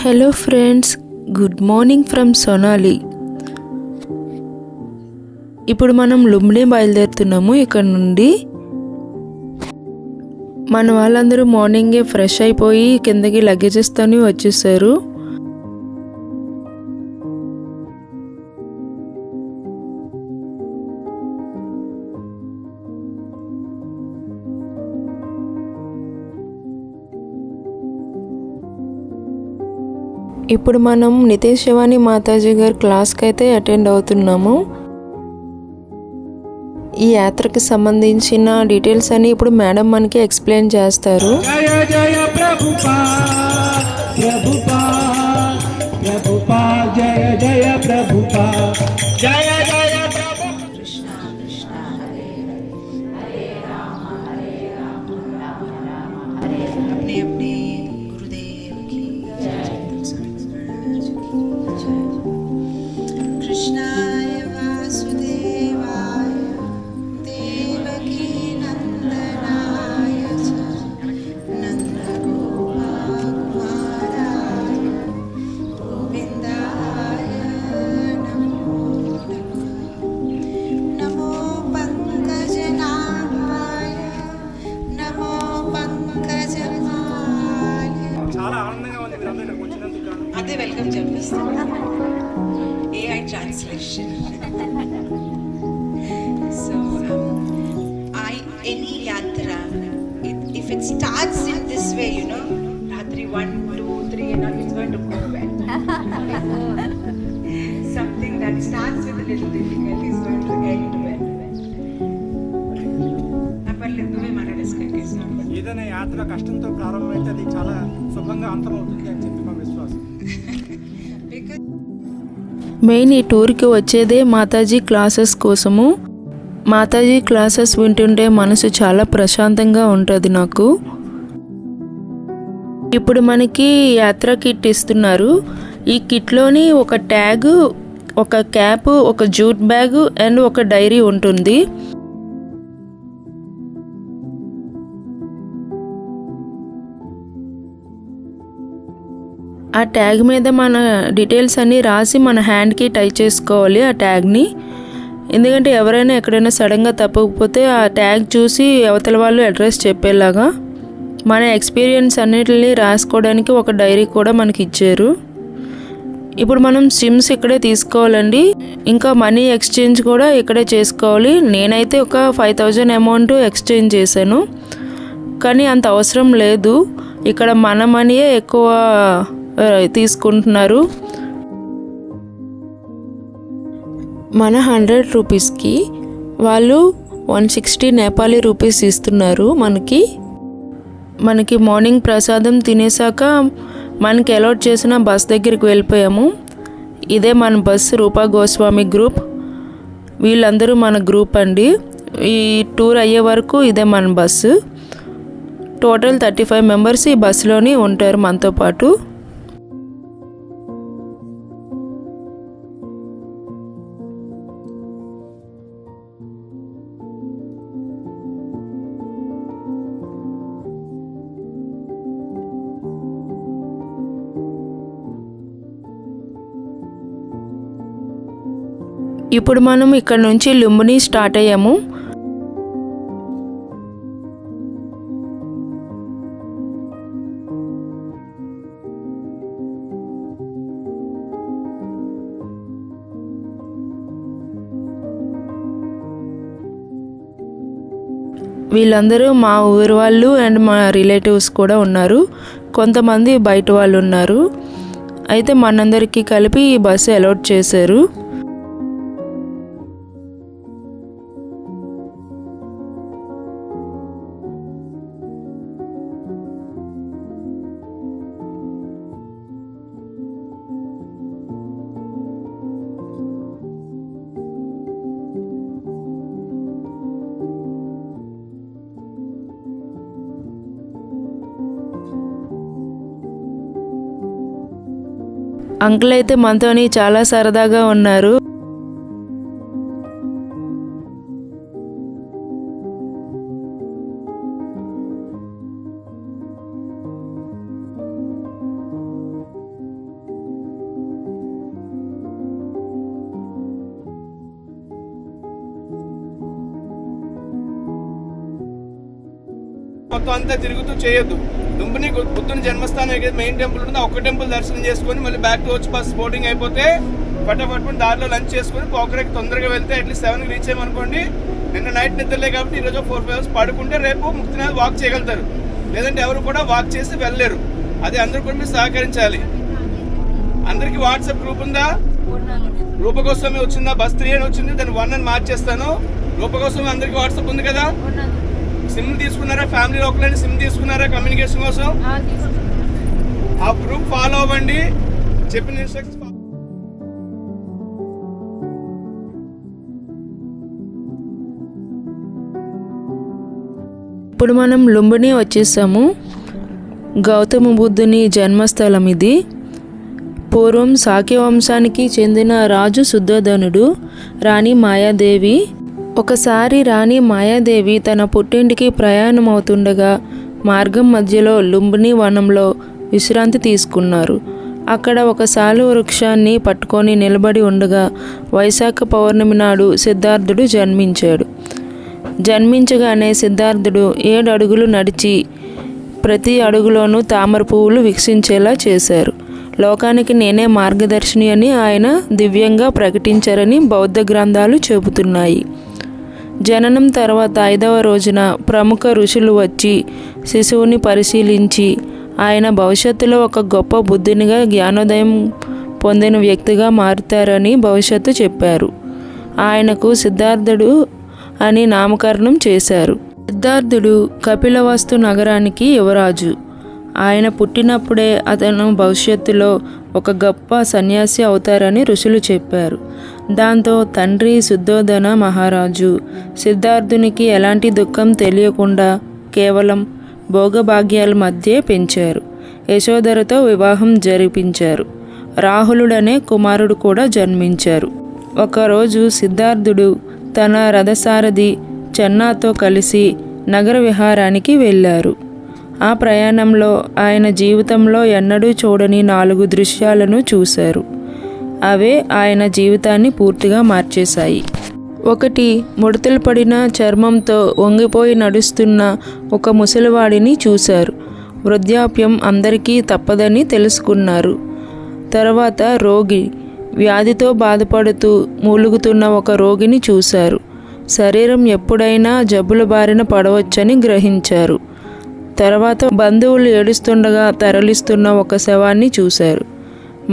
Hello friends, good morning from Sonali. ఇప్పుడు మనం లుంబిని బయలుదేరుతున్నాము. ఇక్కడ నుండి మన వాళ్ళందరూ మార్నింగే ఫ్రెష్ అయిపోయి కిందకి లగేజెస్తోని వచ్చేసారు. ఇప్పుడు మనం నితేష్ శివాని మాతాజీ గారి క్లాస్కి అయితే అటెండ్ అవుతున్నాము. ఈ యాత్రకి సంబంధించిన డీటెయిల్స్ అని ఇప్పుడు మేడం మనకి ఎక్స్ప్లెయిన్ చేస్తారు. జయ జయ ప్రభుపాద్ ప్రభుపాద్ ప్రభుపాద్ జయ జయ ప్రభుపాద్ జయ జయ ప్రభుపాద్. కృష్ణ కృష్ణ హరే హరే రామ రామ రామ హరే अपने अपने गुरुदेव की कृष्णाय वासुदेवाय देवकी नंदनाय च नन्दगोपाकुमाराय गोविन्दाय नमो नमो पंकजनाभाय नमो पंकजमाल्य. చాలా ఆనందంగా ఉంది మీరందరూ ఇక్కడికి వచ్చినందుకు. అదే welcome చెప్పిస్తాను. AI translation. So, any yatra, if it starts in this way, Ratri 1, 2, 3, and all, it's going to go well. Something that starts with a little difficulty is going to end well. ఏదైనా యాత్ర కష్టంతో ప్రారంభమైతే అది చాలా శుభంగా అంతమవుతుంది అని చెప్పి మా విశ్వాసం. మెయిన్ ఈ టూర్కి వచ్చేదే మాతాజీ క్లాసెస్ కోసము. మాతాజీ క్లాసెస్ వింటుంటే మనసు చాలా ప్రశాంతంగా ఉంటుంది నాకు. ఇప్పుడు మనకి యాత్ర కిట్ ఇస్తున్నారు. ఈ కిట్లోని ఒక ట్యాగ్, ఒక క్యాప్, ఒక జూట్ బ్యాగ్ అండ్ ఒక డైరీ ఉంటుంది. ఆ ట్యాగ్ మీద మన డీటెయిల్స్ అన్నీ రాసి మన హ్యాండ్కి టై చేసుకోవాలి ఆ ట్యాగ్ని. ఎందుకంటే ఎవరైనా ఎక్కడైనా సడన్గా తప్పకపోతే ఆ ట్యాగ్ చూసి అవతల వాళ్ళు అడ్రస్ చెప్పేలాగా మన ఎక్స్పీరియన్స్ అన్నిటిని రాసుకోవడానికి ఒక డైరీ కూడా మనకి ఇచ్చారు. ఇప్పుడు మనం సిమ్స్ ఇక్కడే తీసుకోవాలండి. ఇంకా మనీ ఎక్స్చేంజ్ కూడా ఇక్కడే చేసుకోవాలి. నేనైతే ఒక 5000 అమౌంట్ ఎక్స్చేంజ్ చేశాను, కానీ అంత అవసరం లేదు. ఇక్కడ మన మనీయే ఎక్కువ తీసుకుంటున్నారు. మన 100 రూపీస్కి వాళ్ళు 160 నేపాలీ రూపీస్ ఇస్తున్నారు మనకి మార్నింగ్ ప్రసాదం తినేసాక మనకి అలాట్ చేసిన బస్ దగ్గరికి వెళ్ళిపోయాము. ఇదే మన బస్సు, రూపా గోస్వామి గ్రూప్. వీళ్ళందరూ మన గ్రూప్ అండి. ఈ టూర్ అయ్యే వరకు ఇదే మన బస్సు. టోటల్ 35 మెంబర్స్ ఈ బస్సులోని ఉంటారు మనతో పాటు. ఇప్పుడు మనం ఇక్కడ నుంచి లుంబిని స్టార్ట్ అయ్యాము. వీళ్ళందరూ మా ఊరి వాళ్ళు అండ్ మా రిలేటివ్స్ కూడా ఉన్నారు. కొంతమంది బయట వాళ్ళు ఉన్నారు. అయితే మనందరికీ కలిపి ఈ బస్సు అలాట్ చేశారు. అంకుల్ అయితే మనతోని చాలా సరదాగా ఉన్నారు. మొత్తం అంతా తిరుగుతూ చేయొద్దు. లుంబిని బుద్ధుని జన్మస్థానం ఏదైతే మెయిన్ టెంపుల్ ఉందో ఒక్క టెంపుల్ దర్శనం చేసుకొని మళ్ళీ బ్యాక్ టు వచ్చి బస్ బోర్డింగ్ అయిపోతే పట్టపట్టుకుని దారిలో లంచ్ చేసుకొని పోకరేకి తొందరగా వెళ్తే అట్లీస్ట్ 7కి రీచ్ అయ్యామనుకోండి. నిన్న నైట్ నిద్రలే కాబట్టి ఈరోజు 4-5 అవర్స్ పడుకుంటే రేపు ముక్తినాథ్ వాక్ చేయగలుగుతారు. లేదంటే ఎవరు కూడా వాక్ చేసి వెళ్ళలేరు. అది అందరూ కూడా మీరు సహకరించాలి. అందరికి వాట్సాప్ గ్రూప్ ఉందా? రూపకోసమే వచ్చిందా? బస్ 3 అని వచ్చింది, దాన్ని 1 అని మార్చేస్తాను. రూపకోసమే అందరికి వాట్సాప్ ఉంది కదా? సిమ్ తీసుకున్నారా? ఫ్యామిలీ ఒకళ్ళని సిమ్ తీసుకున్నారా కమ్యూనికేషన్ కోసం? ఆ గ్రూప్ ఫాలో అవ్వండి, చెప్పిన ఇన్స్ట్రక్షన్స్. ఇప్పుడు మనం లుంబిని వచ్చేసాము. గౌతమ బుద్ధుని జన్మస్థలం ఇది. పూర్వం శాక్య వంశానికి చెందిన రాజు శుద్ధోధనుడు, రాణి మాయాదేవి. ఒకసారి రాణి మాయాదేవి తన పుట్టింటికి ప్రయాణం అవుతుండగా మార్గం మధ్యలో లుంబిని వనంలో విశ్రాంతి తీసుకున్నారు. అక్కడ ఒక సాలు వృక్షాన్ని పట్టుకొని నిలబడి ఉండగా వైశాఖ పౌర్ణమి నాడు సిద్ధార్థుడు జన్మించాడు. జన్మించగానే సిద్ధార్థుడు 7 అడుగులు నడిచి ప్రతి అడుగులోనూ తామర పువ్వులు వికసించేలా చేశారు. లోకానికి నేనే మార్గదర్శిని అని ఆయన దివ్యంగా ప్రకటించారని బౌద్ధ గ్రంథాలు చెబుతున్నాయి. జననం తర్వాత 5వ రోజున ప్రముఖ ఋషులు వచ్చి శిశువుని పరిశీలించి ఆయన భవిష్యత్తులో ఒక గొప్ప బుద్ధునిగా జ్ఞానోదయం పొందిన వ్యక్తిగా మారుతారని భవిష్యత్తు చెప్పారు. ఆయనకు సిద్ధార్థుడు అని నామకరణం చేశారు. సిద్ధార్థుడు కపిలవస్తు నగరానికి యువరాజు. ఆయన పుట్టినప్పుడే అతను భవిష్యత్తులో ఒక గొప్ప సన్యాసి అవుతారని ఋషులు చెప్పారు. దాంతో తండ్రి శుద్ధోధన మహారాజు సిద్ధార్థునికి ఎలాంటి దుఃఖం తెలియకుండా కేవలం భోగభాగ్యాల మధ్య పెంచారు. యశోధరతో వివాహం జరిపించారు. రాహులుడనే కుమారుడు కూడా జన్మించారు. ఒకరోజు సిద్ధార్థుడు తన రథసారథి చెన్నాతో కలిసి నగర విహారానికి వెళ్ళారు. ఆ ప్రయాణంలో ఆయన జీవితంలో ఎన్నడూ చూడని 4 దృశ్యాలను చూశారు. అవే ఆయన జీవితాన్ని పూర్తిగా మార్చేశాయి. 1. ముడతలు పడిన చర్మంతో వంగిపోయి నడుస్తున్న ఒక ముసలివాడిని చూశారు. వృద్ధాప్యం అందరికీ తప్పదని తెలుసుకున్నారు. తర్వాత రోగి, వ్యాధితో బాధపడుతూ మూలుగుతున్న ఒక రోగిని చూశారు. శరీరం ఎప్పుడైనా జబ్బుల బారిన పడవచ్చని గ్రహించారు. తర్వాత బంధువులు ఏడుస్తుండగా తరలిస్తున్న ఒక శవాన్ని చూశారు.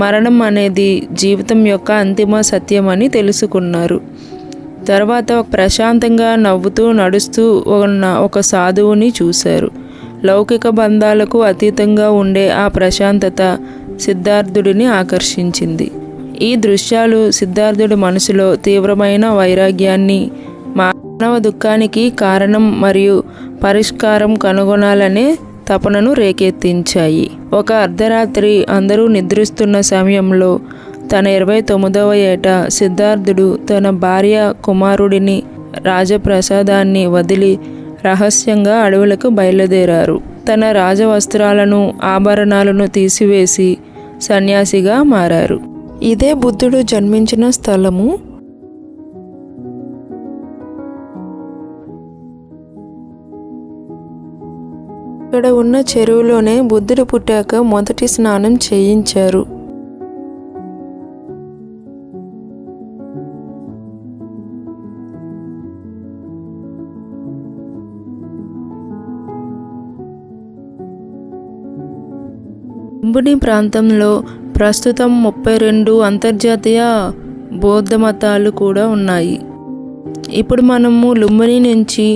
మరణం అనేది జీవితం యొక్క అంతిమ సత్యమని తెలుసుకున్నారు. తర్వాత ప్రశాంతంగా నవ్వుతూ నడుస్తూ ఉన్న ఒక సాధువుని చూశారు. లౌకిక బంధాలకు అతీతంగా ఉండే ఆ ప్రశాంతత సిద్ధార్థుడిని ఆకర్షించింది. ఈ దృశ్యాలు సిద్ధార్థుడి మనసులో తీవ్రమైన వైరాగ్యాన్ని, మానవ దుఃఖానికి కారణం మరియు పరిష్కారం కనుగొనాలనే తపనను రేకెత్తించాయి. ఒక అర్ధరాత్రి అందరూ నిద్రిస్తున్న సమయంలో తన 29వ ఏట సిద్ధార్థుడు తన భార్య కుమారుడిని రాజప్రసాదాన్ని వదిలి రహస్యంగా అడవులకు బయలుదేరారు. తన రాజవస్త్రాలను ఆభరణాలను తీసివేసి సన్యాసిగా మారారు. ఇదే బుద్ధుడు జన్మించిన స్థలము. ఇక్కడ ఉన్న చెరువులోనే బుద్ధుడు పుట్టాక మొదటి స్నానం చేయించారు. లుంబిని ప్రాంతంలో ప్రస్తుతం 32 అంతర్జాతీయ బౌద్ధ మతాలు కూడా ఉన్నాయి. ఇప్పుడు మనము లుంబిని నుంచి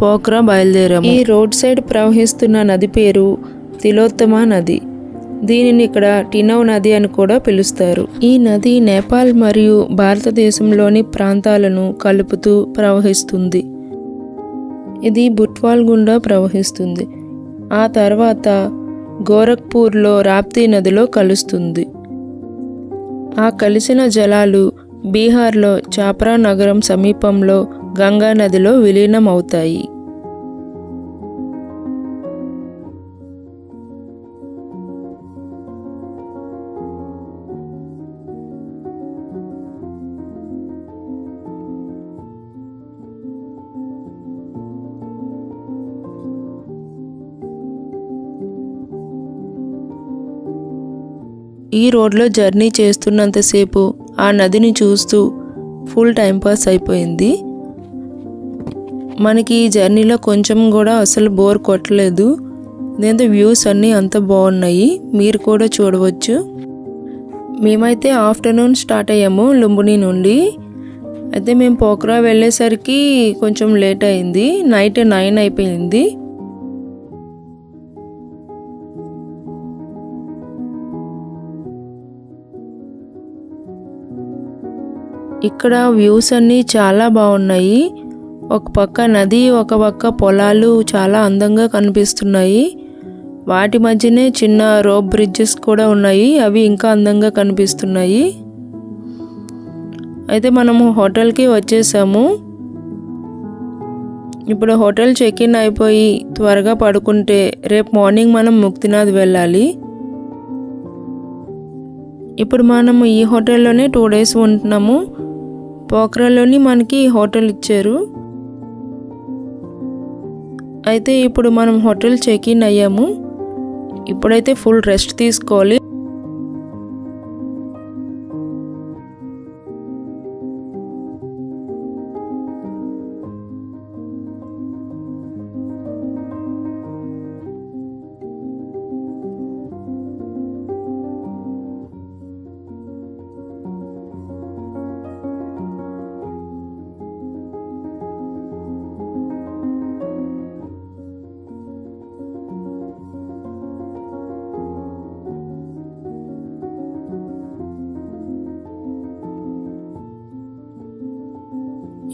పోఖ్రా బయలుదేరాము. ఈ రోడ్ సైడ్ ప్రవహిస్తున్న నది పేరు తిలోత్తమ నది. దీనిని ఇక్కడ టినౌ నది అని కూడా పిలుస్తారు. ఈ నది నేపాల్ మరియు భారతదేశంలోని ప్రాంతాలను కలుపుతూ ప్రవహిస్తుంది. ఇది బుట్వాల్ గుండా ప్రవహిస్తుంది. ఆ తర్వాత గోరఖ్పూర్లో రాప్తీ నదిలో కలుస్తుంది. ఆ కలిసిన జలాలు బీహార్లో చాప్రా నగరం సమీపంలో గంగా నదిలో విలీనం అవుతాయి. ఈ రోడ్లో జర్నీ చేస్తున్నంతసేపు ఆ నదిని చూస్తూ ఫుల్ టైంపాస్ అయిపోయింది. మనకి ఈ జర్నీలో కొంచెం కూడా అసలు బోర్ కొట్టలేదు. దీంతో వ్యూస్ అన్నీ అంత బాగున్నాయి, మీరు కూడా చూడవచ్చు. మేమైతే ఆఫ్టర్నూన్ స్టార్ట్ అయ్యాము లుంబిని నుండి. అయితే మేము పోఖ్రా వెళ్ళేసరికి కొంచెం లేట్ అయింది, నైట్ 9 అయిపోయింది. ఇక్కడ వ్యూస్ అన్నీ చాలా బాగున్నాయి. ఒక పక్క నది, ఒక పక్క పొలాలు చాలా అందంగా కనిపిస్తున్నాయి. వాటి మధ్యనే చిన్న రోప్ బ్రిడ్జెస్ కూడా ఉన్నాయి, అవి ఇంకా అందంగా కనిపిస్తున్నాయి. అయితే మనము హోటల్కి వచ్చేసాము. ఇప్పుడు హోటల్ చెక్ ఇన్ అయిపోయి త్వరగా పడుకుంటే రేపు మార్నింగ్ మనం ముక్తినాథ్ వెళ్ళాలి. ఇప్పుడు మనము ఈ హోటల్లోనే 2 days ఉంటున్నాము. పోఖ్రాలోని మనకి హోటల్ ఇచ్చారు. అయితే ఇప్పుడు మనం హోటల్ చెక్ ఇన్ అయ్యాము. ఇప్పుడైతే ఫుల్ రెస్ట్ తీసుకోవాలి.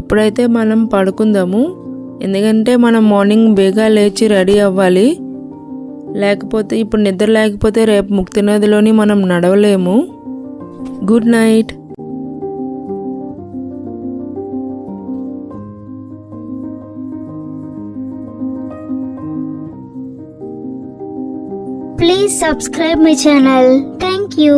ఇప్పుడైతే మనం పడుకుందాము, ఎందుకంటే మనం మార్నింగ్ బేగా లేచి రెడీ అవ్వాలి. లేకపోతే ఇప్పుడు నిద్ర లేకపోతే రేపు ముక్తినాథ్లోని మనం నడవలేము. Good night. Please subscribe my channel. Thank you.